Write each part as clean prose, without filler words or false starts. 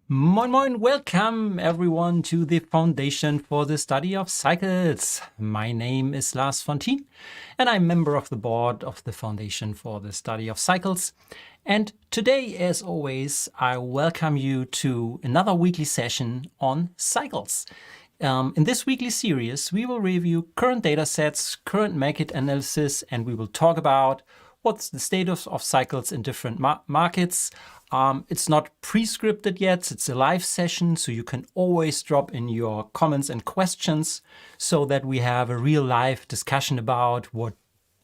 Moin moin, welcome everyone to the Foundation for the Study of Cycles. My name is Lars von Thienen and I'm member of the board of the Foundation for the Study of Cycles. And today, as always, I welcome you to another weekly session on cycles. In this weekly series, we will review current data sets, current market analysis, and we will talk about what's the status of cycles in different markets. It's not pre-scripted yet, it's a live session, so you can always drop in your comments and questions so that we have a real live discussion about what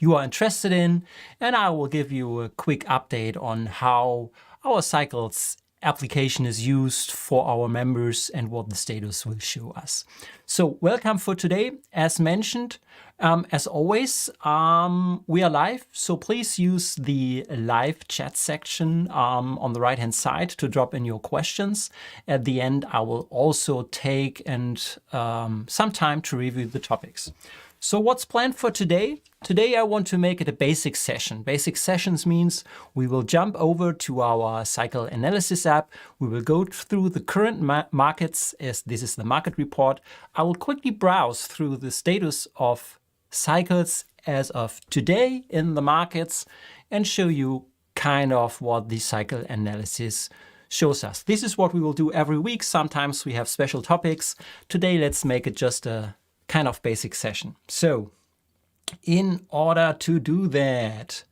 you are interested in. And I will give you a quick update on how our cycles application is used for our members and what the status will show us. So welcome for today. As mentioned, as always, we are live, so please use the live chat section on the right hand side to drop in your questions. At the end, I will also take some time to review the topics. So what's planned for today? Today I want to make it a basic session. Basic sessions means we will jump over to our cycle analysis app. We will go through the current markets, as this is the market report. I will quickly browse through the status of cycles as of today in the markets and show you kind of what the cycle analysis shows us. This is what we will do every week. Sometimes we have special topics. Today let's make it just a kind of basic session. So in order to do that,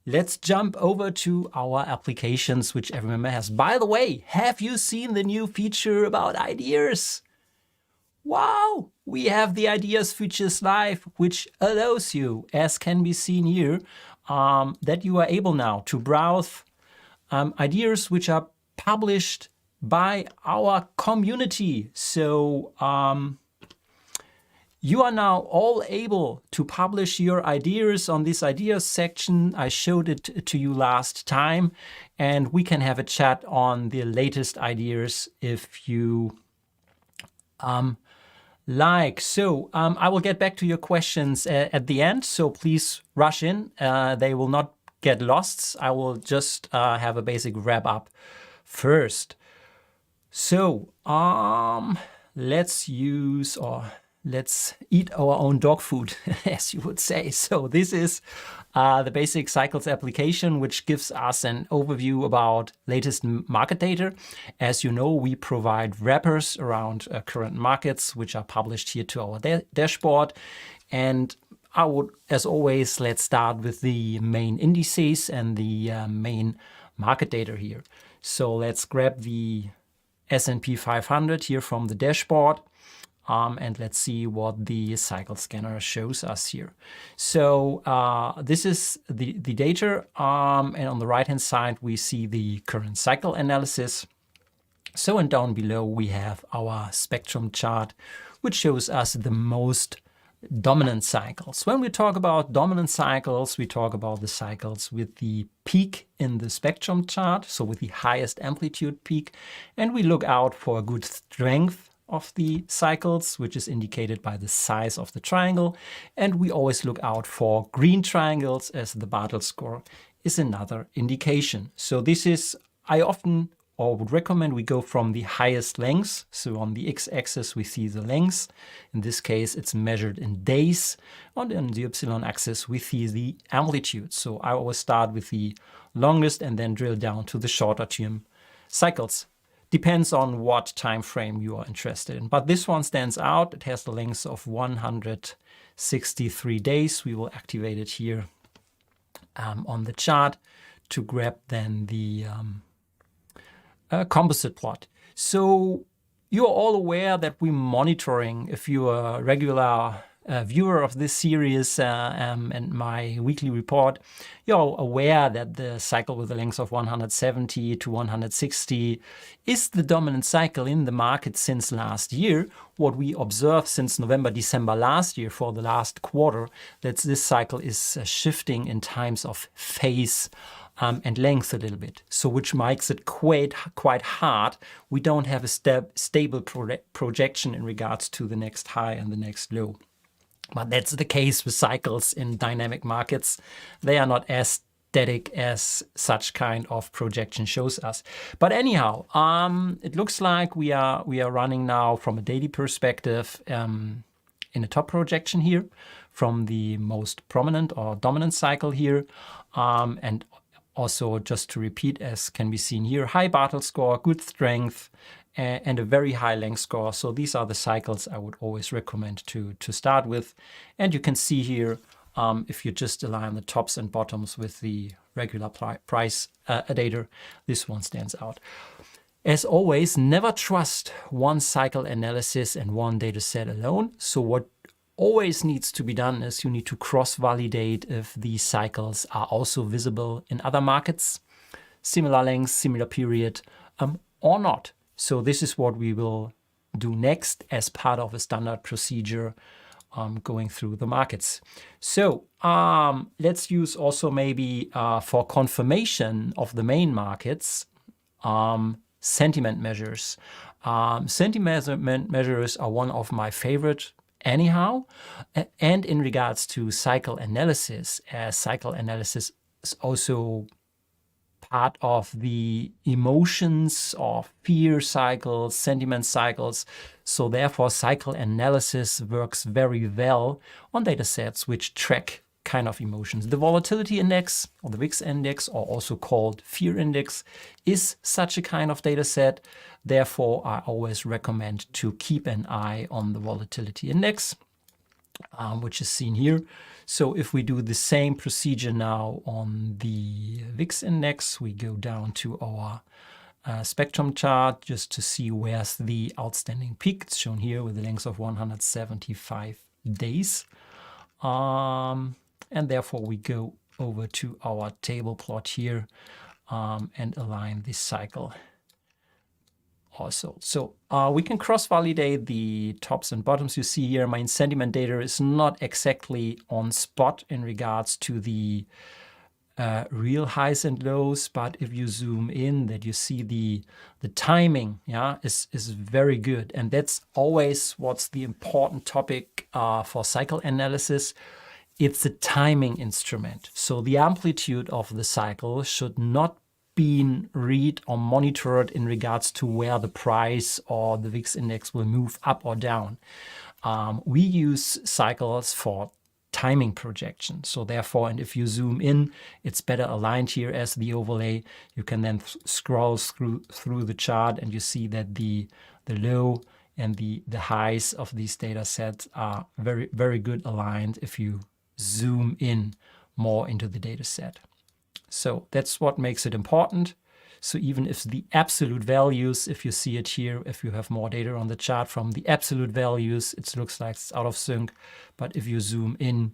let's jump over to our applications, which every member has. By the way, have you seen the new feature about ideas? Wow, we have the ideas features live, which allows you, as can be seen here, that you are able now to browse ideas which are published by our community. So you are now all able to publish your ideas on this ideas section. I showed it to you last time, and we can have a chat on the latest ideas if you like. So I will get back to your questions at the end, so please rush in. They will not get lost. I will just have a basic wrap up first. So let's eat our own dog food, as you would say. So this is the basic cycles application, which gives us an overview about latest market data. As you know, we provide wrappers around current markets, which are published here to our dashboard. And I would, as always, let's start with the main indices and the main market data here. So let's grab the S&P 500 here from the dashboard. And let's see what the cycle scanner shows us here. So this is the data. And on the right-hand side, we see the current cycle analysis. So, and down below, we have our spectrum chart, which shows us the most dominant cycles. When we talk about dominant cycles, we talk about the cycles with the peak in the spectrum chart, so with the highest amplitude peak. And we look out for a good strength of the cycles, which is indicated by the size of the triangle. And we always look out for green triangles, as the Bartle score is another indication. So this is, I often or would recommend we go from the highest lengths. So on the x-axis, we see the lengths. In this case, it's measured in days. And on the y-axis, we see the amplitude. So I always start with the longest and then drill down to the shorter term cycles. Depends on what time frame you are interested in. But this one stands out. It has the length of 163 days. We will activate it here on the chart to grab then the composite plot. So you're all aware that we're monitoring, if you're a regular viewer of this series and my weekly report, you're aware that the cycle with a length of 170 to 160 is the dominant cycle in the market since last year. What we observed since November, December last year for the last quarter, that this cycle is shifting in times of phase and length a little bit. So which makes it quite hard. We don't have a stable projection in regards to the next high and the next low. But that's the case with cycles in dynamic markets. They are not as static as such kind of projection shows us. But anyhow, it looks like we are running now from a daily perspective in a top projection here from the most prominent or dominant cycle here. And also, just to repeat, as can be seen here, high Bartle score, good strength, and a very high length score. So these are the cycles I would always recommend to start with. And you can see here, if you just align the tops and bottoms with the regular price data, this one stands out. As always, never trust one cycle analysis and one data set alone. So what always needs to be done is you need to cross-validate if these cycles are also visible in other markets, similar length, similar period, or not. So this is what we will do next as part of a standard procedure going through the markets. So let's use also maybe for confirmation of the main markets, sentiment measures. Sentiment measures are one of my favorite anyhow. And in regards to cycle analysis, as cycle analysis is also part of the emotions or fear cycles, sentiment cycles. So therefore, cycle analysis works very well on data sets which track kind of emotions. The volatility index or the VIX index, or also called fear index, is such a kind of data set. Therefore, I always recommend to keep an eye on the volatility index, which is seen here. So if we do the same procedure now on the VIX index, we go down to our spectrum chart just to see where's the outstanding peak. It's shown here with a length of 175 days. And therefore we go over to our table plot here and align this cycle also. So we can cross-validate the tops and bottoms. You see here, my sentiment data is not exactly on spot in regards to the real highs and lows, but if you zoom in, that you see the timing, is very good. And that's always what's the important topic for cycle analysis. It's a timing instrument. So the amplitude of the cycle should not be read or monitored in regards to where the price or the VIX index will move up or down. We use cycles for timing projection. So therefore, and if you zoom in, it's better aligned here as the overlay. You can then scroll through the chart and you see that the low and the highs of these data sets are very, very good aligned if you zoom in more into the data set. So that's what makes it important. So even if the absolute values, if you see it here, if you have more data on the chart from the absolute values, it looks like it's out of sync. But if you zoom in,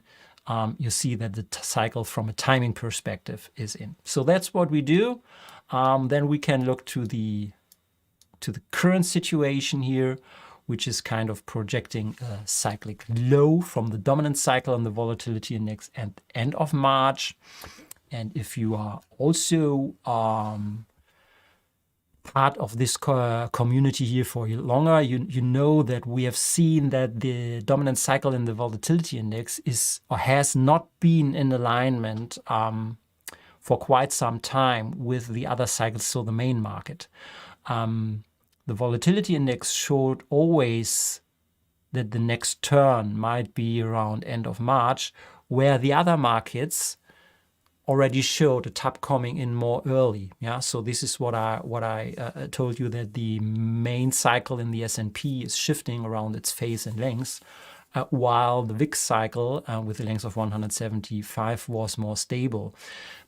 you see that the cycle from a timing perspective is in. So that's what we do. Then we can look to the current situation here, which is kind of projecting a cyclic low from the dominant cycle on the volatility index at the end of March. And if you are also part of this community here for longer, you know that we have seen that the dominant cycle in the volatility index is or has not been in alignment for quite some time with the other cycles, so the main market. The volatility index showed always that the next turn might be around end of March, where the other markets already showed a top coming in more early. So this is what I told you, that the main cycle in the S&P is shifting around its phase and length, while the VIX cycle with a length of 175 was more stable.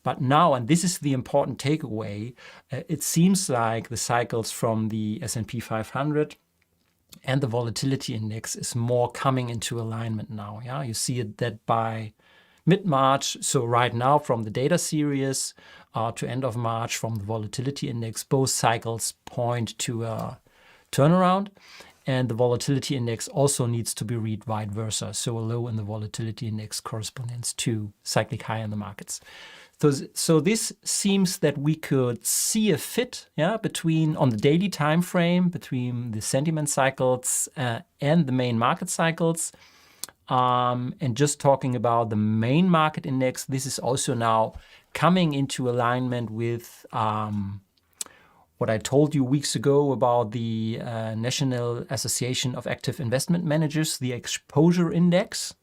But now, and this is the important takeaway, it seems like the cycles from the S&P 500 and the volatility index is more coming into alignment now. You see it that by mid-March, so right now from the data series to end of March from the volatility index, both cycles point to a turnaround. And the volatility index also needs to be read vice versa. So a low in the volatility index corresponds to cyclic high in the markets. So this seems that we could see a fit, between on the daily time frame between the sentiment cycles and the main market cycles. And just talking about the main market index, this is also now coming into alignment with what I told you weeks ago about the National Association of Active Investment Managers, the exposure index,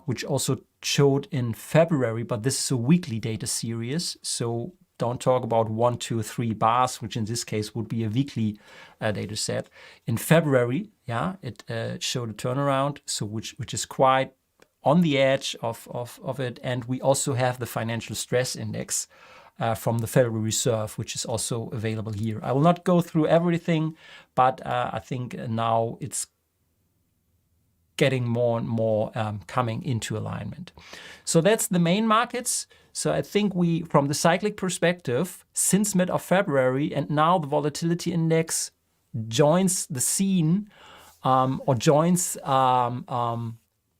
which also showed in February, but this is a weekly data series. So don't talk about 1, 2, 3 bars, which in this case would be a weekly data set. In February, it showed a turnaround, so which is quite on the edge of it. And we also have the financial stress index from the Federal Reserve, which is also available here. I will not go through everything, but I think now it's getting more and more coming into alignment. So that's the main markets. So I think we, from the cyclic perspective, since mid of February, and now the volatility index joins the scene or joins the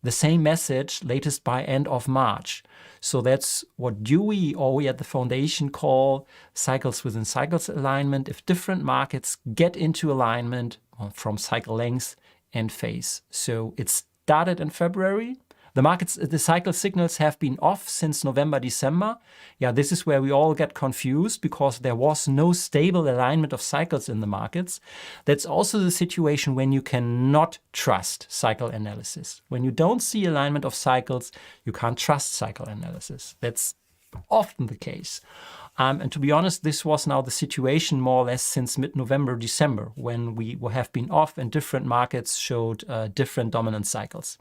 same message latest by end of March. So that's what Dewey or we at the foundation call cycles within cycles alignment. If different markets get into alignment from cycle length and phase. So it started in February. The cycle signals have been off since November, December. This is where we all get confused because there was no stable alignment of cycles in the markets. That's also the situation when you cannot trust cycle analysis. When you don't see alignment of cycles, you can't trust cycle analysis. That's often the case. And to be honest, this was now the situation more or less since mid-November, December, when we have been off and different markets showed different dominant cycles.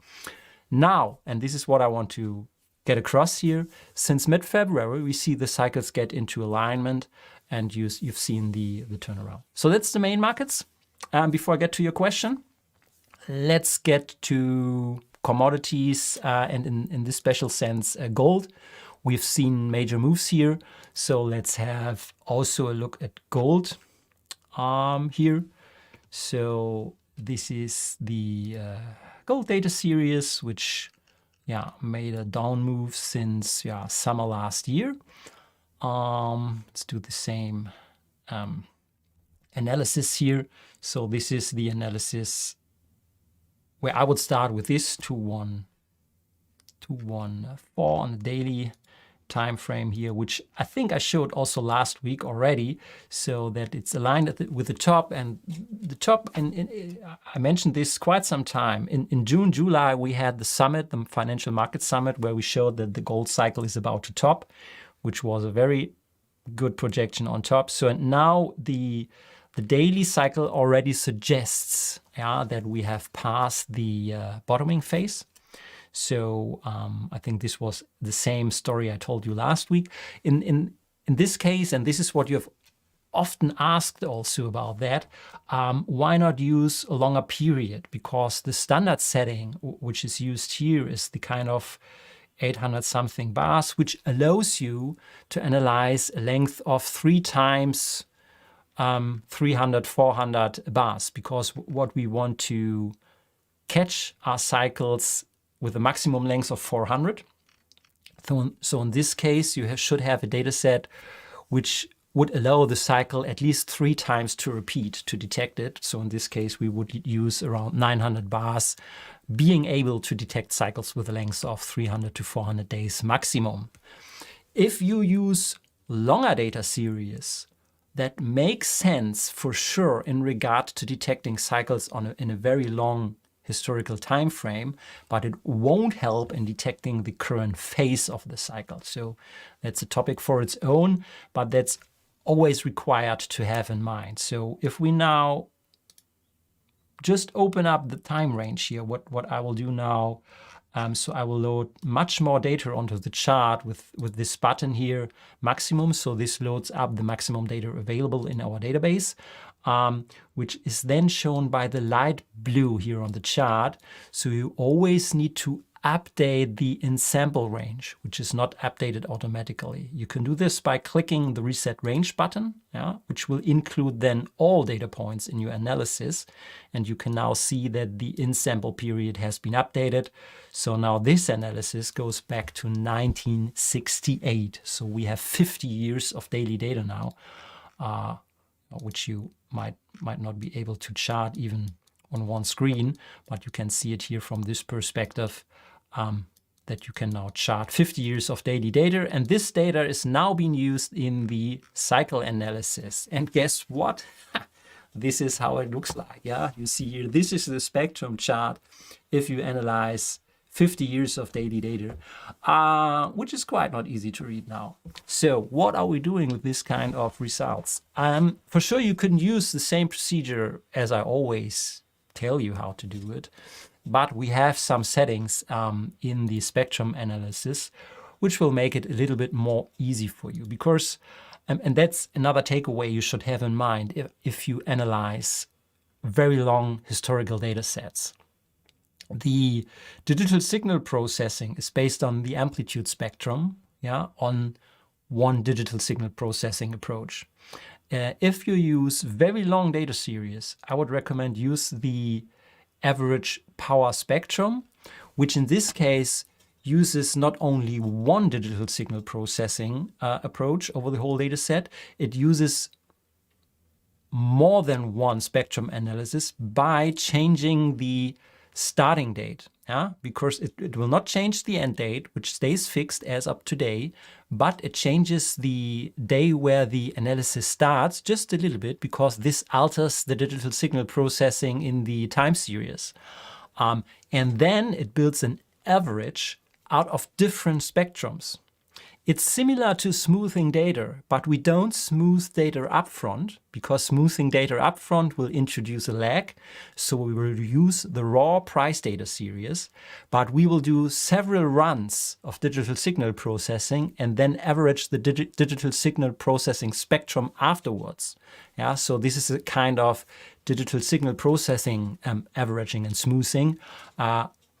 Now, and this is what I want to get across here, since mid-February, we see the cycles get into alignment and you've seen the turnaround. So that's the main markets. Before I get to your question, let's get to commodities and in this special sense, gold. We've seen major moves here. So let's have also a look at gold here. So this is the gold data series, which made a down move since summer last year. Let's do the same analysis here. So this is the analysis where I would start with this 214 on the daily time frame here, which I think I showed also last week already, so that it's aligned with the top. And the top, and I mentioned this quite some time. In June, July, we had the summit, the Financial Market Summit, where we showed that the gold cycle is about to top, which was a very good projection on top. So and now the daily cycle already suggests that we have passed the bottoming phase. So I think this was the same story I told you last week. In this case, and this is what you have often asked also about that, why not use a longer period? Because the standard setting, which is used here, is the kind of 800 something bars, which allows you to analyze a length of 3 times 300, 400 bars, because what we want to catch are cycles with a maximum length of 400. So in this case, you should have a data set which would allow the cycle at least 3 times to repeat to detect it. So in this case, we would use around 900 bars, being able to detect cycles with a length of 300 to 400 days maximum. If you use longer data series, that makes sense for sure in regard to detecting cycles in a very long historical time frame, but it won't help in detecting the current phase of the cycle. So that's a topic for its own, but that's always required to have in mind. So if we now just open up the time range here, what I will do now, so I will load much more data onto the chart with this button here, maximum. So this loads up the maximum data available in our database, which is then shown by the light blue here on the chart. So you always need to update the in-sample range, which is not updated automatically. You can do this by clicking the Reset Range button, which will include then all data points in your analysis. And you can now see that the in-sample period has been updated. So now this analysis goes back to 1968. So we have 50 years of daily data now, which you might not be able to chart even on one screen, but you can see it here from this perspective, that you can now chart 50 years of daily data. And this data is now being used in the cycle analysis. And guess what? This is how it looks like. Yeah, you see here, this is the spectrum chart if you analyze 50 years of daily data, which is quite not easy to read now. So what are we doing with this kind of results? For sure, you can use the same procedure as I always tell you how to do it, but we have some settings in the spectrum analysis which will make it a little bit more easy for you, because and that's another takeaway you should have in mind if you analyze very long historical data sets. The digital signal processing is based on the amplitude spectrum, on one digital signal processing approach. If you use very long data series, I would recommend use the average power spectrum, which in this case uses not only one digital signal processing approach over the whole data set, it uses more than one spectrum analysis by changing the starting date, because it will not change the end date, which stays fixed as of today, but it changes the day where the analysis starts just a little bit, because this alters the digital signal processing in the time series. And then it builds an average out of different spectrums. It's similar to smoothing data, but we don't smooth data upfront, because smoothing data upfront will introduce a lag. So we will use the raw price data series, but we will do several runs of digital signal processing and then average the digital signal processing spectrum afterwards. So this is a kind of digital signal processing averaging and smoothing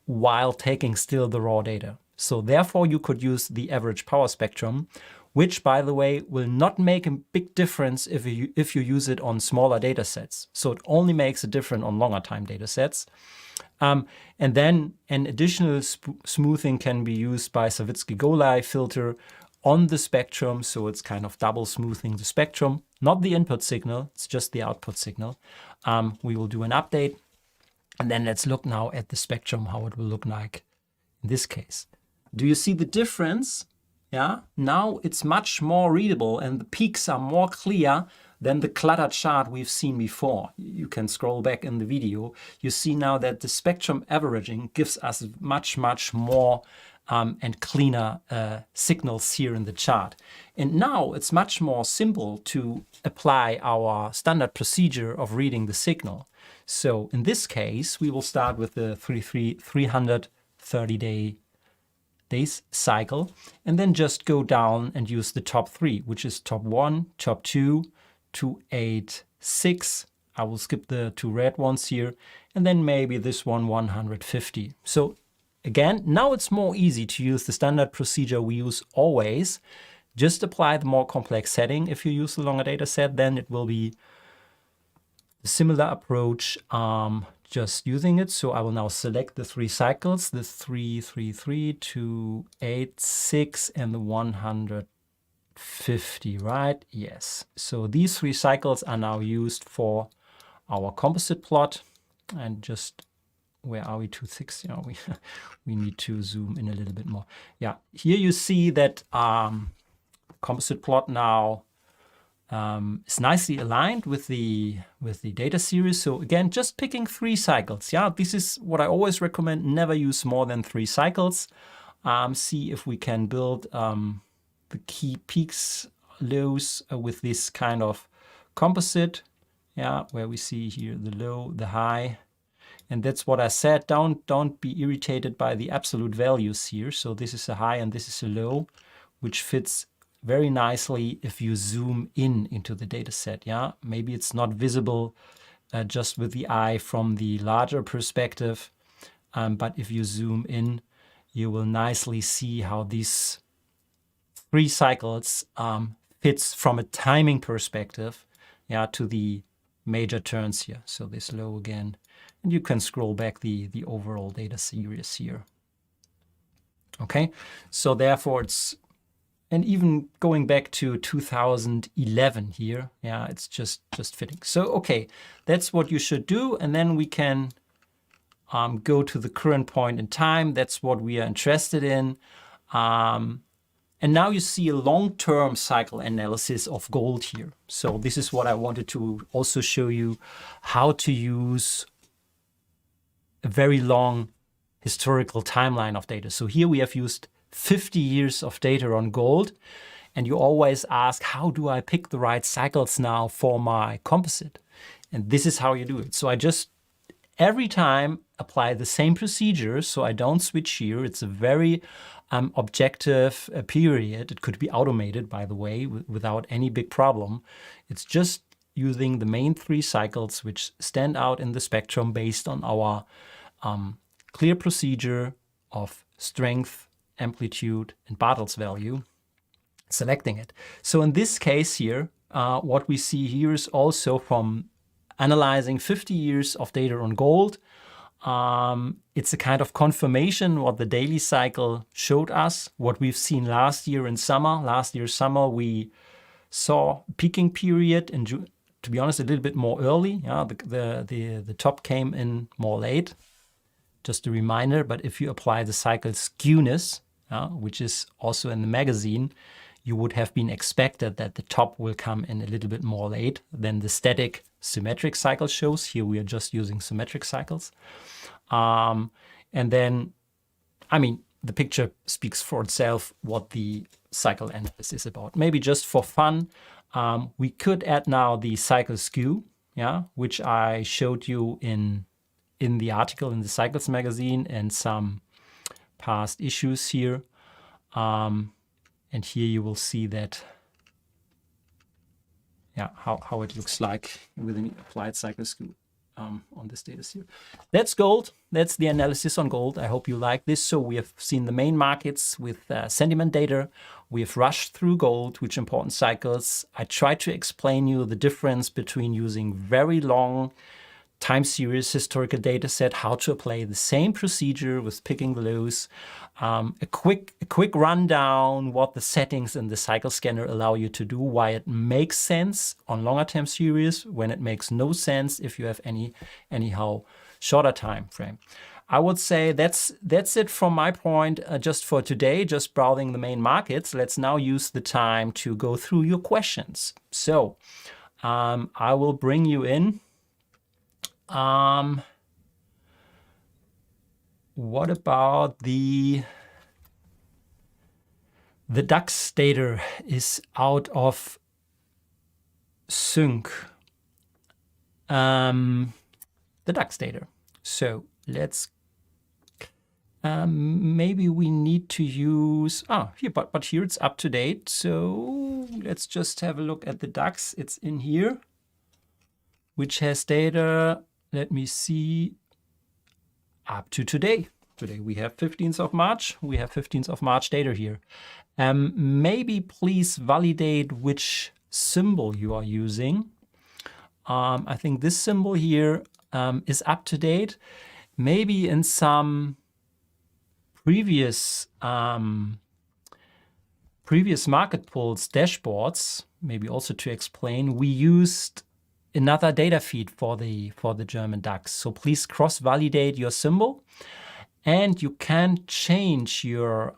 while taking still the raw data. So therefore, you could use the average power spectrum, which, by the way, will not make a big difference if you use it on smaller data sets. So it only makes a difference on longer time data sets. And then an additional smoothing can be used by Savitsky-Golay filter on the spectrum. So it's kind of double smoothing the spectrum, not the input signal, it's just the output signal. We will do an update. And then let's look now at the spectrum, how it will look like in this case. Do you see the difference? Now it's much more readable and the peaks are more clear than the cluttered chart we've seen before. You can scroll back in the video. You see now that the spectrum averaging gives us much more and cleaner signals here in the chart. And now it's much more simple to apply our standard procedure of reading the signal. So in this case, we will start with the 330 days cycle, and then just go down and use the top 3, which is top 1, top 2, 2, 8, 6. I will skip the 2 red ones here, and then maybe this one 150. So again, now it's more easy to use the standard procedure we use always. Just apply the more complex setting. If you use the longer data set, then it will be a similar approach, just using it. So I will now select the 3 cycles, the 3, 3, 3, 2, 8, 6, and the 150, right? Yes. So these 3 cycles are now used for our composite plot. And just, where are we? 2.6? We need to zoom in a little bit more. Yeah, here you see that composite plot now is nicely aligned with the data series. So again, just picking 3 cycles. This is what I always recommend. Never use more than 3 cycles. See if we can build the key peaks, lows with this kind of composite. Where we see here the low, the high. And that's what I said. Don't be irritated by the absolute values here. So this is a high and this is a low, which fits very nicely if you zoom into the data set. Maybe it's not visible just with the eye from the larger perspective, but if you zoom in, you will nicely see how these 3 cycles fits from a timing perspective, yeah, to the major turns here. So this low again, and you can scroll back the overall data series here. Okay, so therefore it's, and even going back to 2011 here, yeah, it's just fitting. So okay, that's what you should do, and then we can go to the current point in time. That's what we are interested in. And now you see a long-term cycle analysis of gold here. So this is what I wanted to also show you, how to use a very long historical timeline of data. So here we have used 50 years of data on gold. And you always ask, how do I pick the right cycles now for my composite? And this is how you do it. So I just every time apply the same procedure, so I don't switch here. It's a very objective period. It could be automated, by the way, without any big problem. It's just using the main 3 cycles which stand out in the spectrum based on our clear procedure of strength, amplitude, and Bartels value, selecting it. So in this case here, what we see here is also from analyzing 50 years of data on gold. It's a kind of confirmation what the daily cycle showed us, what we've seen last year in summer. Last year summer, we saw peaking period, and to be honest, a little bit more early. Yeah, the top came in more late. Just a reminder, but if you apply the cycle skewness, which is also in the magazine, you would have been expected that the top will come in a little bit more late than the static symmetric cycle shows. Here we are just using symmetric cycles. And then, I mean, the picture speaks for itself what the cycle analysis is about. Maybe just for fun, we could add now the cycle skew, yeah, which I showed you in the article in the Cycles magazine and some past issues here. And here you will see that, yeah, how it looks like with an applied cycle skew on this data here. That's gold. That's the analysis on gold. I hope you like this. So we have seen the main markets with sentiment data. We have rushed through gold, which important cycles. I tried to explain you the difference between using very long time series historical data set, how to apply the same procedure with picking the lows, a quick rundown what the settings in the cycle scanner allow you to do, why it makes sense on longer time series, when it makes no sense if you have anyhow shorter time frame. I would say that's it from my point just for today, just browsing the main markets. Let's now use the time to go through your questions. So I will bring you in. What about the DAX data is out of sync? The DAX data. So let's maybe we need to use here, but here it's up to date. So let's just have a look at the DAX. It's in here, which has data. Let me see, up to today. Today we have 15th of March. We have 15th of March data here. Maybe please validate which symbol you are using. I think this symbol here is up to date. Maybe in some previous market pulse dashboards, maybe also to explain, we used another data feed for the German DAX. So please cross-validate your symbol, and you can change your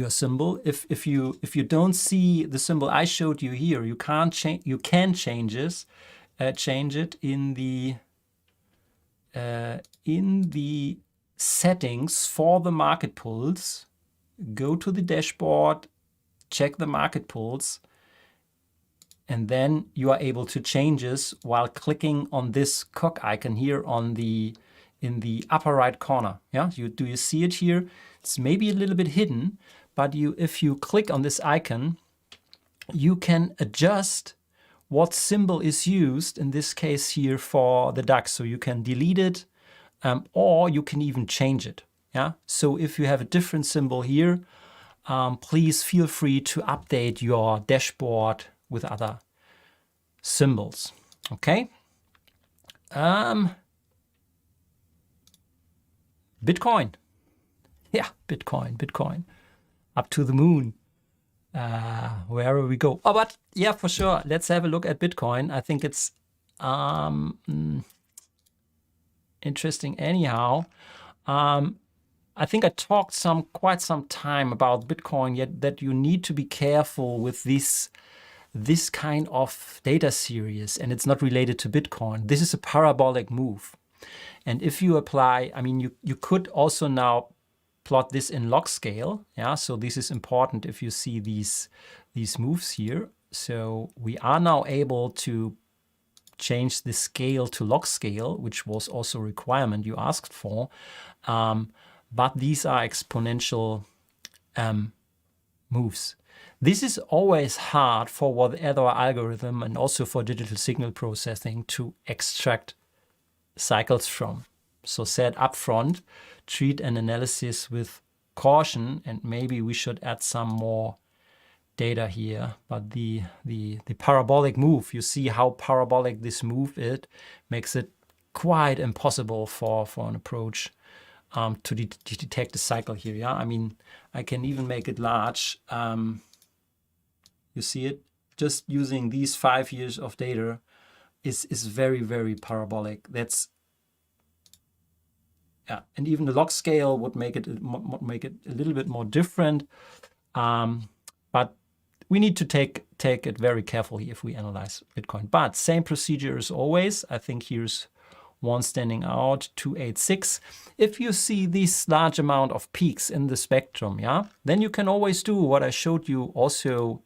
symbol. If you don't see the symbol I showed you here, you can't change. You can change it in the settings for the market pulse. Go to the dashboard, check the market pulse, and then you are able to change this while clicking on this cog icon here in the upper right corner. Yeah, do you see it here? It's maybe a little bit hidden, but if you click on this icon, you can adjust what symbol is used, in this case here for the DAX. So you can delete it, or you can even change it. Yeah. So if you have a different symbol here, please feel free to update your dashboard with other symbols. Okay. Bitcoin. Yeah, Bitcoin. Up to the moon. Wherever we go. Oh, but yeah, for sure. Let's have a look at Bitcoin. I think it's interesting anyhow. I think I talked quite some time about Bitcoin, yet that you need to be careful with this kind of data series, and it's not related to Bitcoin. This is a parabolic move. And if you apply, I mean, you could also now plot this in log scale. Yeah, so this is important if you see these moves here. So we are now able to change the scale to log scale, which was also a requirement you asked for. But these are exponential moves. This is always hard for whatever algorithm and also for digital signal processing to extract cycles from. So said upfront, treat an analysis with caution, and maybe we should add some more data here. But the parabolic move, you see how parabolic this move is, makes it quite impossible for an approach to detect the cycle here. Yeah, I mean, I can even make it large. You see it? Just using these 5 years of data is very, very parabolic. That's yeah, and even the log scale would make it a little bit more different. But we need to take it very carefully if we analyze Bitcoin. But same procedure as always. I think here's one standing out, 286. If you see this large amount of peaks in the spectrum, yeah, then you can always do what I showed you also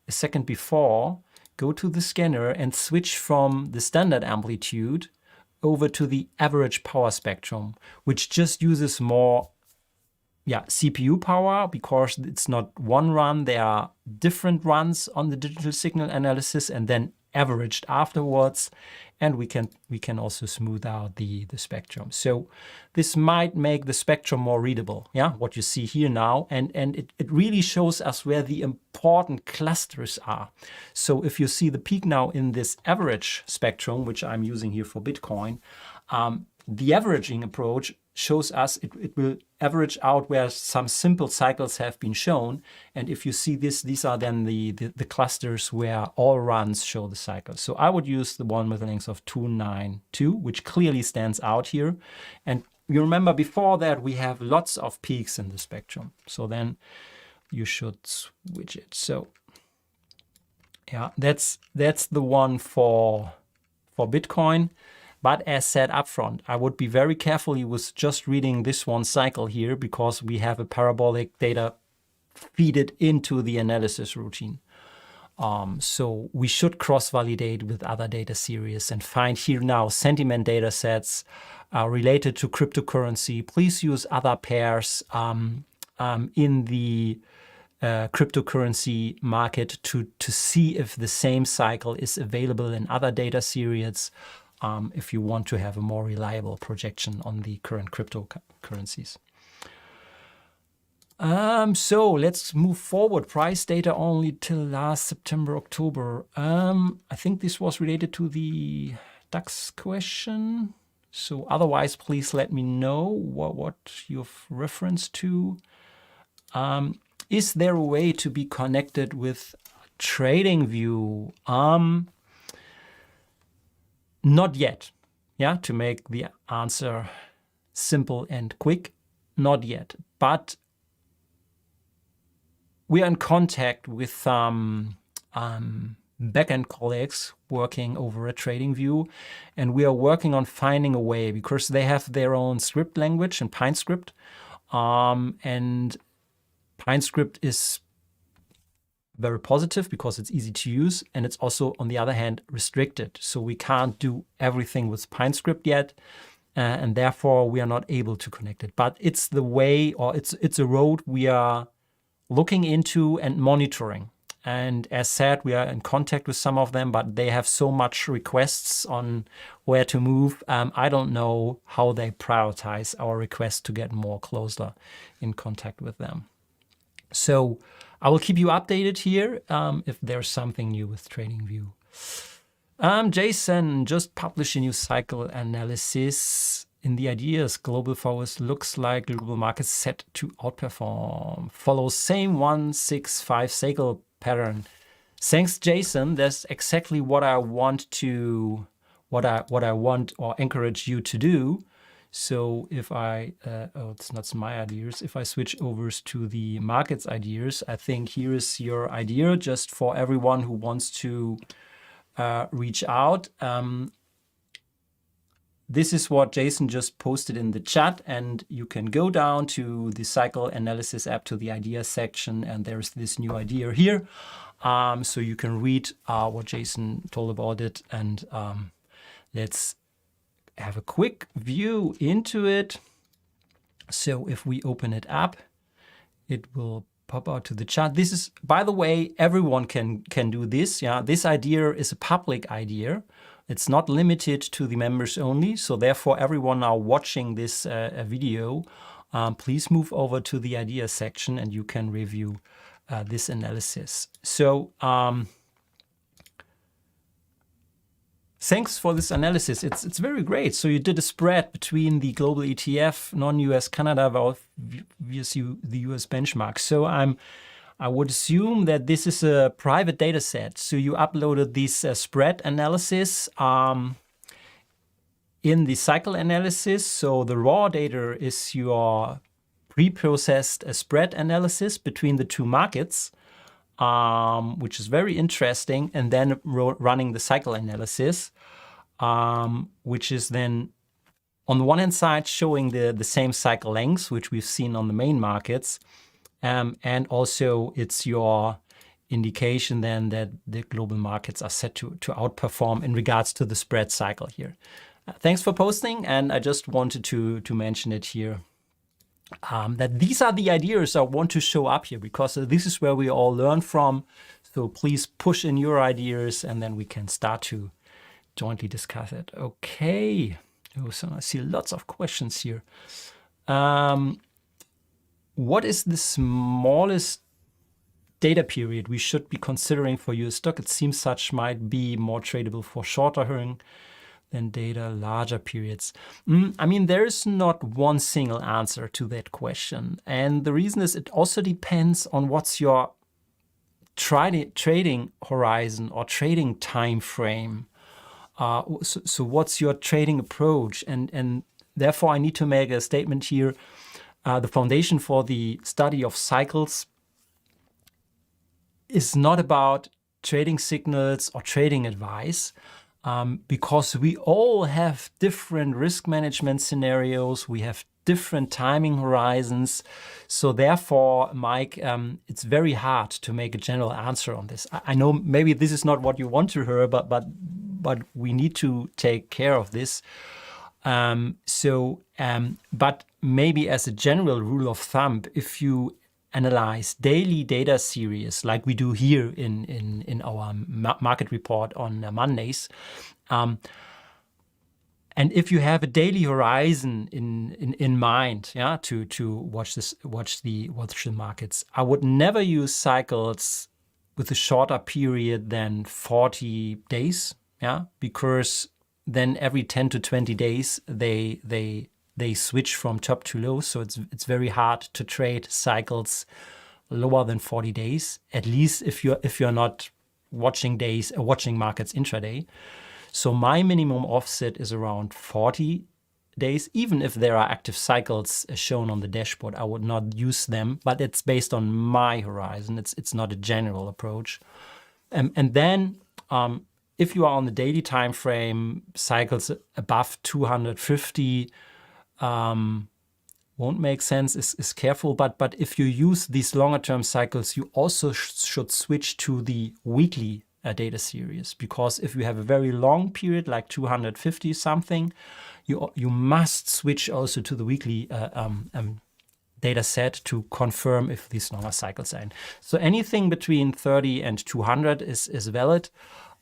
a second before. Go to the scanner and switch from the standard amplitude over to the average power spectrum, which just uses more CPU power, because it's not one run, there are different runs on the digital signal analysis and then averaged afterwards, and we can also smooth out the spectrum. So this might make the spectrum more readable, yeah, what you see here now, and it really shows us where the important clusters are. So if you see the peak now in this average spectrum, which I'm using here for Bitcoin, the averaging approach shows us it will average out where some simple cycles have been shown. And if you see this, these are then the clusters where all runs show the cycle. So I would use the one with a length of 292, which clearly stands out here. And you remember before that we have lots of peaks in the spectrum. So then you should switch it. So yeah, that's the one for Bitcoin. But as said upfront, I would be very careful with just reading this one cycle here, because we have a parabolic data feeded into the analysis routine. So we should cross-validate with other data series and find here now sentiment data sets related to cryptocurrency. Please use other pairs in the cryptocurrency market to see if the same cycle is available in other data series. If you want to have a more reliable projection on the current cryptocurrencies. So let's move forward. Price data only till last September, October. I think this was related to the DAX question. So otherwise, please let me know what you've referenced to. Is there a way to be connected with TradingView? Not yet. Yeah, to make the answer simple and quick, not yet. But we are in contact with some backend colleagues working over at TradingView, and we are working on finding a way, because they have their own script language and PineScript, and PineScript is very positive because it's easy to use, and it's also, on the other hand, restricted. So we can't do everything with PineScript yet, and therefore we are not able to connect it. But it's the way, or it's a road we are looking into and monitoring. And as said, we are in contact with some of them, but they have so much requests on where to move. I don't know how they prioritize our requests to get more closer in contact with them. So I will keep you updated here if there's something new with TradingView. Jason just published a new cycle analysis. In the ideas, global forest looks like global markets set to outperform. Follows same 165 cycle pattern. Thanks, Jason. That's exactly what I want to, what I want or encourage you to do. So if I, it's not my ideas. If I switch over to the markets ideas, I think here is your idea just for everyone who wants to reach out. This is what Jason just posted in the chat, and you can go down to the cycle analysis app to the idea section, and there's this new idea here. So you can read what Jason told about it, and let's have a quick view into it. So if we open it up, it will pop out to the chat. This is, by the way, everyone can do this. Yeah, this idea is a public idea. It's not limited to the members only. So therefore, everyone now watching this video, please move over to the idea section and you can review this analysis. So thanks for this analysis. It's very great. So you did a spread between the global ETF, non-US Canada versus the US benchmark. So I would assume that this is a private data set. So you uploaded this spread analysis in the cycle analysis. So the raw data is your pre-processed spread analysis between the two markets, which is very interesting. And then running the cycle analysis, which is then on the one hand side showing the same cycle lengths, which we've seen on the main markets. And also it's your indication then that the global markets are set to outperform in regards to the spread cycle here. Thanks for posting, and I just wanted to mention it here. That these are the ideas I want to show up here, because this is where we all learn from. So please push in your ideas, and then we can start to jointly discuss it. Okay. Oh, so I see lots of questions here. What is the smallest data period we should be considering for US stock? It seems such might be more tradable for shorter term than data larger periods. I mean, there is not one single answer to that question. And the reason is it also depends on what's your trading horizon or trading time frame. So what's your trading approach? And therefore, I need to make a statement here. The foundation for the study of cycles is not about trading signals or trading advice, because we all have different risk management scenarios. We have different timing horizons. So therefore, Mike, it's very hard to make a general answer on this. I know maybe this is not what you want to hear, but we need to take care of this. But maybe as a general rule of thumb, if you analyze daily data series like we do here in our market report on Mondays, and if you have a daily horizon in mind, yeah, to watch the markets, I would never use cycles with a shorter period than 40 days, yeah, because then every 10 to 20 days they switch from top to low. So it's very hard to trade cycles lower than 40 days, at least if you're not watching markets intraday. So my minimum offset is around 40 days. Even if there are active cycles shown on the dashboard, I would not use them, but it's based on my horizon. It's not a general approach. And then if you are on the daily time frame, cycles above 250 won't make sense, is careful. But if you use these longer term cycles, you also should switch to the weekly data series, because if you have a very long period like 250 something, you must switch also to the weekly data set to confirm if these longer cycles are in. So anything between 30 and 200 is valid.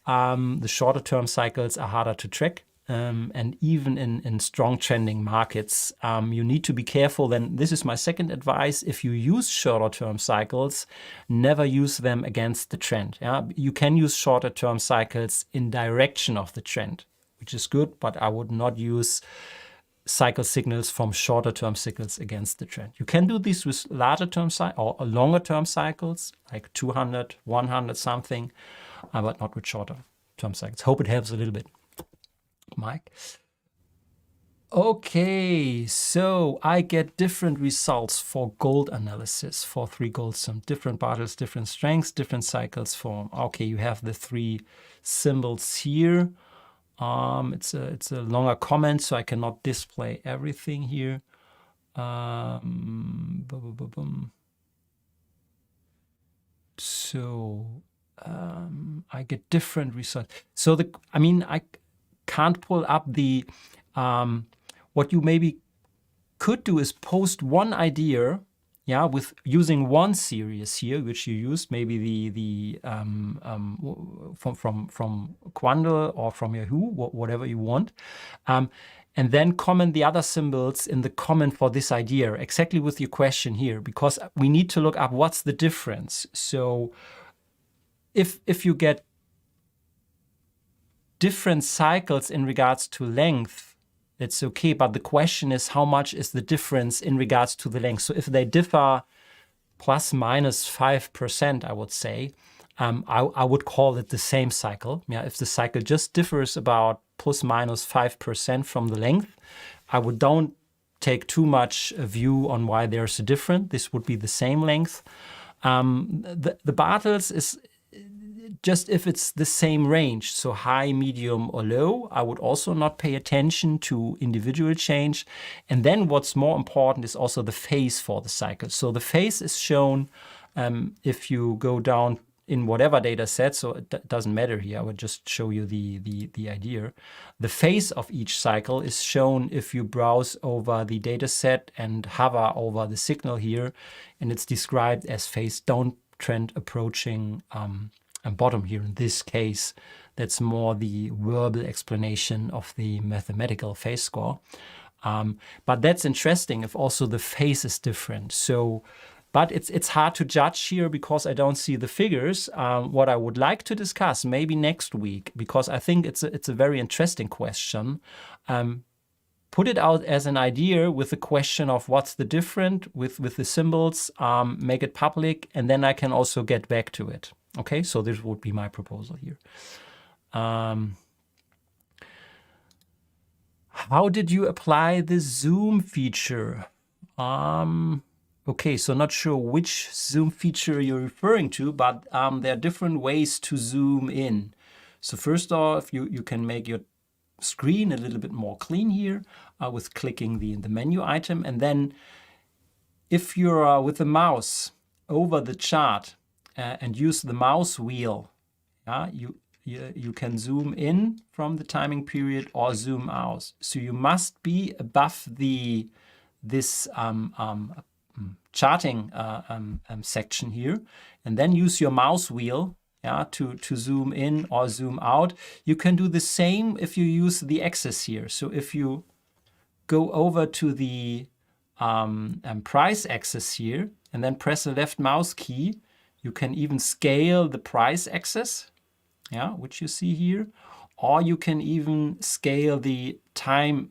The shorter term cycles are harder to track. And even in strong trending markets, you need to be careful. Then this is my second advice. If you use shorter term cycles, never use them against the trend. Yeah? You can use shorter term cycles in direction of the trend, which is good, but I would not use cycle signals from shorter term cycles against the trend. You can do this with larger term or longer term cycles, like 200, 100 something, but not with shorter term cycles. Hope it helps a little bit, Mike. Okay, so I get different results for gold analysis for 3 gold sum, different bottles, different strengths, different cycles form. Okay, you have the 3 symbols here. It's a longer comment, so I cannot display everything here. So I get different results. So I can't pull up the. What you maybe could do is post one idea, yeah, with using one series here, which you used, maybe the from Quandl or from Yahoo, whatever you want, and then comment the other symbols in the comment for this idea, exactly with your question here, because we need to look up what's the difference. So if you get different cycles in regards to length, it's okay, but the question is how much is the difference in regards to the length. So if they differ plus minus 5%, I would say, I would call it the same cycle. Yeah, if the cycle just differs about plus minus 5% from the length, I don't take too much a view on why there's a difference. This would be the same length. The Bartels is just if it's the same range, so high, medium, or low, I would also not pay attention to individual change. And then what's more important is also the phase for the cycle. So the phase is shown if you go down in whatever data set, so it doesn't matter here, I would just show you the idea. The phase of each cycle is shown if you browse over the data set and hover over the signal here, and it's described as phase downtrend approaching and bottom here. In this case, that's more the verbal explanation of the mathematical phase score. But that's interesting if also the phase is different. So, but it's hard to judge here because I don't see the figures. What I would like to discuss maybe next week, because I think it's a very interesting question. Put it out as an idea with the question of what's the difference with the symbols, make it public, and then I can also get back to it. Okay, so this would be my proposal here. How did you apply the zoom feature? Okay, so not sure which zoom feature you're referring to, but there are different ways to zoom in. So first off, you can make your screen a little bit more clean here with clicking the menu item. And then if you're with the mouse over the chart, and use the mouse wheel, you can zoom in from the timing period or zoom out. So you must be above this charting section here, and then use your mouse wheel to zoom in or zoom out. You can do the same if you use the axis here. So if you go over to the price axis here and then press the left mouse key, you can even scale the price axis, which you see here, or you can even scale the time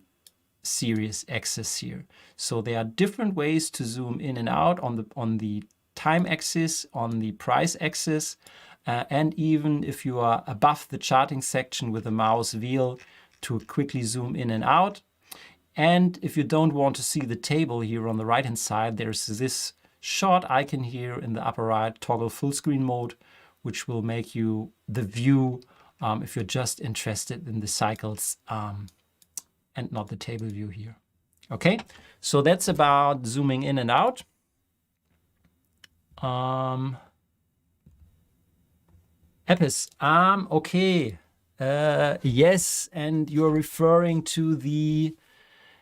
series axis here. So there are different ways to zoom in and out on the time axis, on the price axis, and even if you are above the charting section with the mouse wheel to quickly zoom in and out. And if you don't want to see the table here on the right hand side, there's this short icon here in the upper right, toggle full screen mode, which will make you the view if you're just interested in the cycles and not the table view here. Okay, so that's about zooming in and out. Epis, okay, yes, and you're referring to the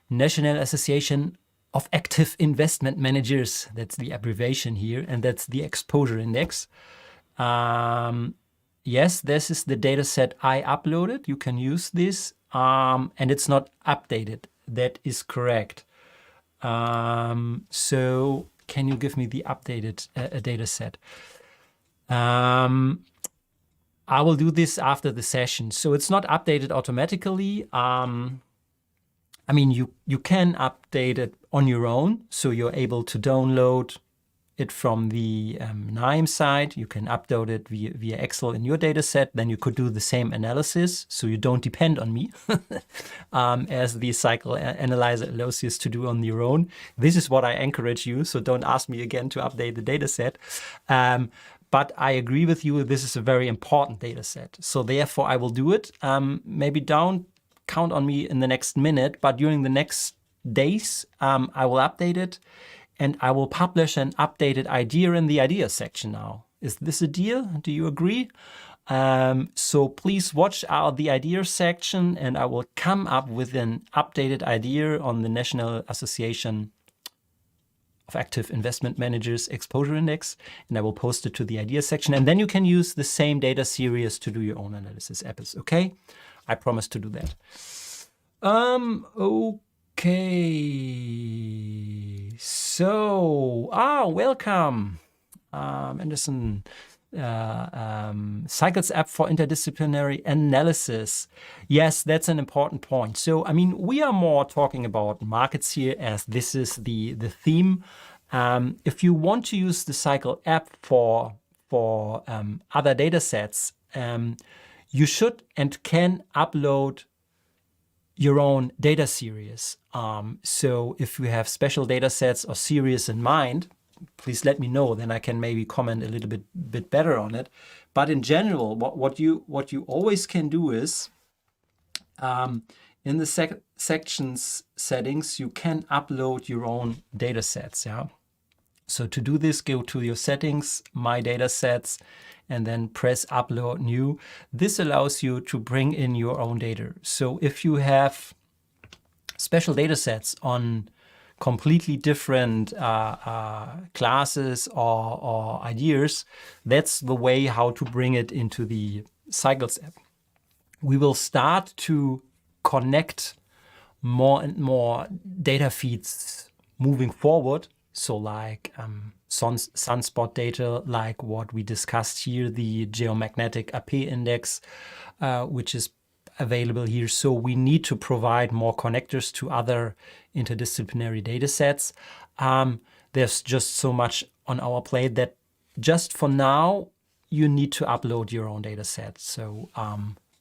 National Association of active investment managers. That's the abbreviation here, and that's the exposure index. Yes, this is the data set I uploaded. You can use this, and it's not updated. That is correct. So can you give me the updated data set? I will do this after the session. So it's not updated automatically. I mean, you can update it on your own. So you're able to download it from the NIME site. You can upload it via Excel in your data set. Then you could do the same analysis. So you don't depend on me as the cycle analyzer allows you to do on your own. This is what I encourage you. So don't ask me again to update the data set. But I agree with you, this is a very important data set. So therefore I will do it. Maybe don't count on me in the next minute, but during the next days, I will update it and I will publish an updated idea in the idea section now. Is this a deal? Do you agree? So please watch out the idea section and I will come up with an updated idea on the National Association of Active Investment Managers Exposure Index, and I will post it to the idea section. And then you can use the same data series to do your own analysis episodes, okay? I promise to do that. Okay. So, welcome, Anderson. Cycles app for interdisciplinary analysis. Yes, that's an important point. So, I mean, we are more talking about markets here as this is the theme. If you want to use the Cycle app for other data sets, you should and can upload your own data series. So if you have special data sets or series in mind, please let me know, then I can maybe comment a little bit better on it. But in general, what you always can do is, in the sections settings, you can upload your own data sets. Yeah. So to do this, go to your settings, my data sets, and then press upload new. This allows you to bring in your own data. So if you have special data sets on completely different classes or ideas, that's the way how to bring it into the Cycles app. We will start to connect more and more data feeds moving forward. So like sunspot data, like what we discussed here, the geomagnetic AP index, which is available here. So we need to provide more connectors to other interdisciplinary data sets. There's just so much on our plate that just for now, you need to upload your own data set. So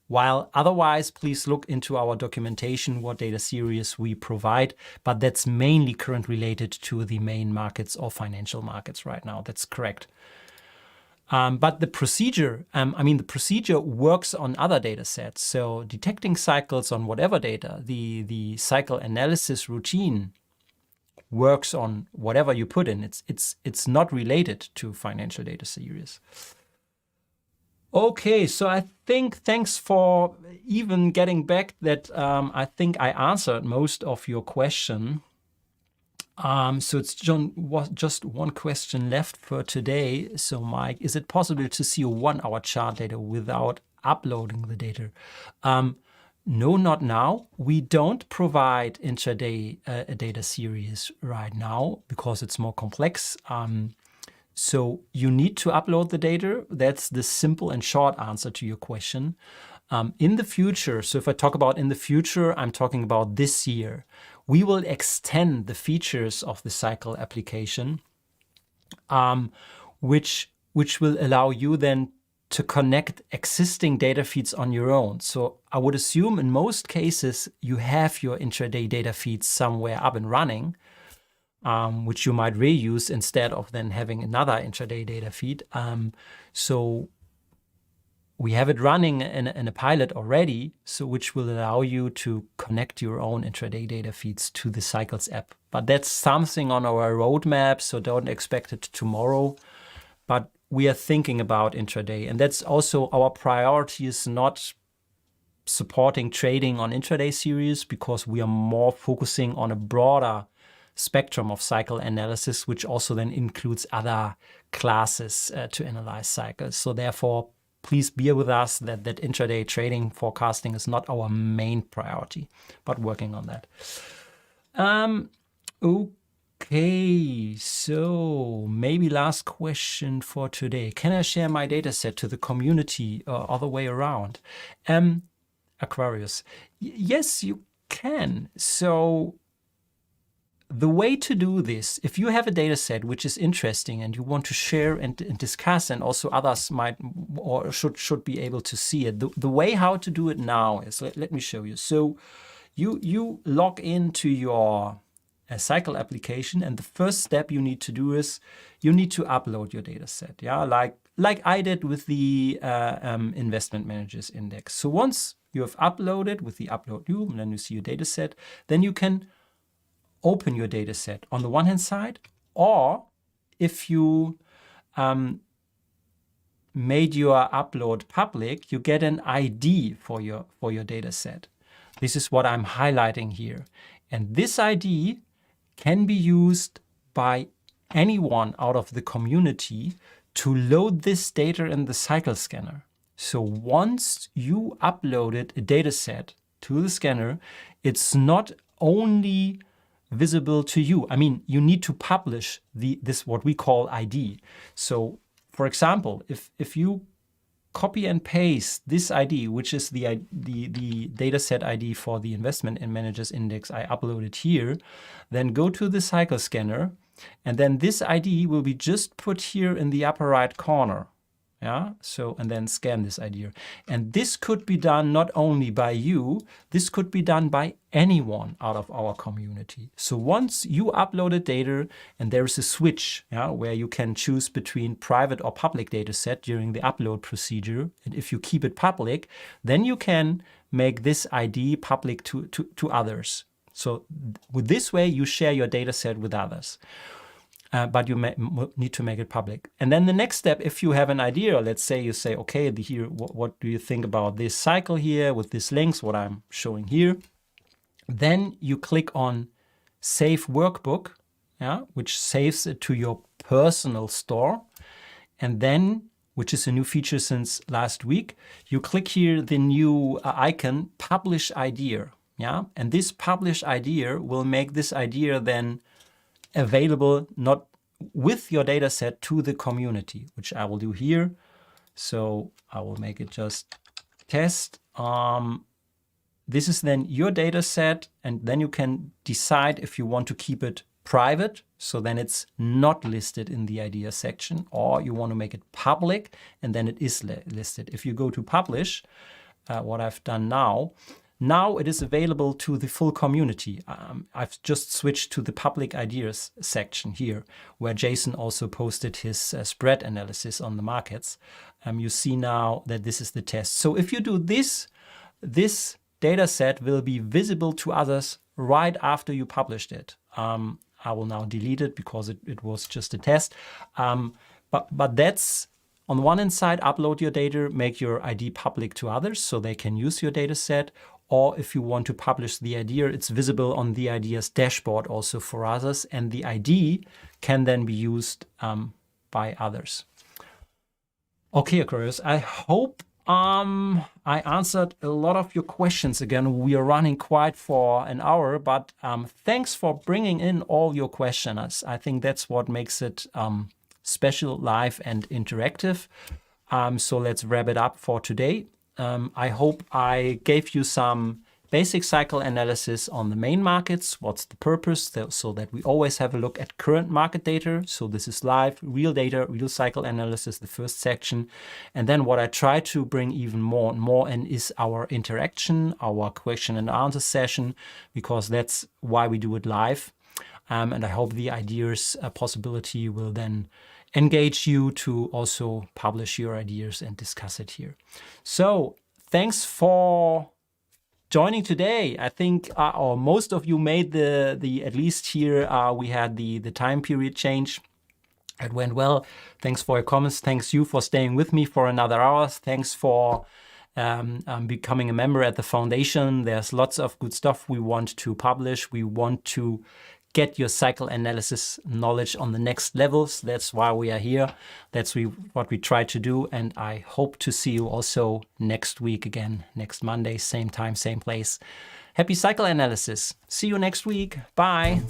while otherwise, please look into our documentation, what data series we provide, but that's mainly currently related to the main markets or financial markets right now. That's correct. But the procedure, the procedure works on other data sets. So detecting cycles on whatever data, the cycle analysis routine works on whatever you put in. It's not related to financial data series. Okay, so I think thanks for even getting back that I think I answered most of your question. So it's just one question left for today. So Mike, is it possible to see a 1 hour chart data without uploading the data? No, not now. We don't provide intraday data series right now because it's more complex. So you need to upload the data. That's the simple and short answer to your question. In the future, so if I talk about in the future, I'm talking about this year, we will extend the features of the Cycle application, which will allow you then to connect existing data feeds on your own. So I would assume in most cases, you have your intraday data feeds somewhere up and running, which you might reuse instead of then having another intraday data feed. So we have it running in a pilot already, so which will allow you to connect your own intraday data feeds to the Cycles app. But that's something on our roadmap, so don't expect it tomorrow. But we are thinking about intraday, and that's also our priority is not supporting trading on intraday series because we are more focusing on a broader spectrum of cycle analysis, which also then includes other classes to analyze cycles. So therefore, please bear with us that intraday trading forecasting is not our main priority, but working on that. Okay, so maybe last question for today. Can I share my data set to the community or other way around? Aquarius, yes, you can. So the way to do this, if you have a data set which is interesting and you want to share and discuss, and also others might or should be able to see it, the way how to do it now is, let me show you. So you log into your cycle application, and the first step you need to do is you need to upload your data set. Yeah, like I did with the investment managers index. So once you have uploaded with the upload new, and then you see your data set, then you can open your data set on the one hand side, or if you made your upload public, you get an ID for your data set. This is what I'm highlighting here. And this ID can be used by anyone out of the community to load this data in the cycle scanner. So once you uploaded a data set to the scanner, it's not only visible to you. I mean, you need to publish this what we call ID. So for example, if you copy and paste this ID, which is the data set ID for the investment and managers index I uploaded here, then go to the cycle scanner, and then this ID will be just put here in the upper right corner. Yeah, so, and then scan this ID. And this could be done not only by you, this could be done by anyone out of our community. So once you uploaded data and there is a switch, yeah, where you can choose between private or public data set during the upload procedure. And if you keep it public, then you can make this ID public to others. So with this way, you share your data set with others. But you need to make it public. And then the next step, if you have an idea, let's say you say, okay, here, what do you think about this cycle here with these links, what I'm showing here? Then you click on Save Workbook, yeah, which saves it to your personal store. And then, which is a new feature since last week, you click here the new icon, Publish Idea. Yeah, and this Publish Idea will make this idea then available not with your data set to the community, which I will do here. So I will make it just test. This is then your data set, and then you can decide if you want to keep it private, so then it's not listed in the idea section, or you want to make it public, and then it is listed. If you go to publish, what I've done now it is available to the full community. I've just switched to the public ideas section here, where Jason also posted his spread analysis on the markets. You see now that this is the test. So if you do this data set will be visible to others right after you published it. I will now delete it because it was just a test. But that's, on the one hand side, upload your data, make your ID public to others so they can use your data set. Or if you want to publish the idea, it's visible on the ideas dashboard also for others, and the ID can then be used by others. Okay, Aquarius, I hope I answered a lot of your questions. Again, we are running quite for an hour, but thanks for bringing in all your questions. I think that's what makes it special, live, and interactive. So let's wrap it up for today. I hope I gave you some basic cycle analysis on the main markets. What's the purpose? So that we always have a look at current market data. So this is live, real data, real cycle analysis, the first section. And then what I try to bring even more and more in is our interaction, our question and answer session, because that's why we do it live. And I hope the ideas possibility will then engage you to also publish your ideas and discuss it here. So thanks for joining today. I think or most of you made the at least here we had the time period change. It went well. Thanks for your comments. Thanks you for staying with me for another hour. Thanks for becoming a member at the foundation. There's lots of good stuff we want to publish. We want to get your cycle analysis knowledge on the next levels. That's why we are here. That's what we try to do. And I hope to see you also next week again, next Monday, same time, same place. Happy cycle analysis. See you next week. Bye.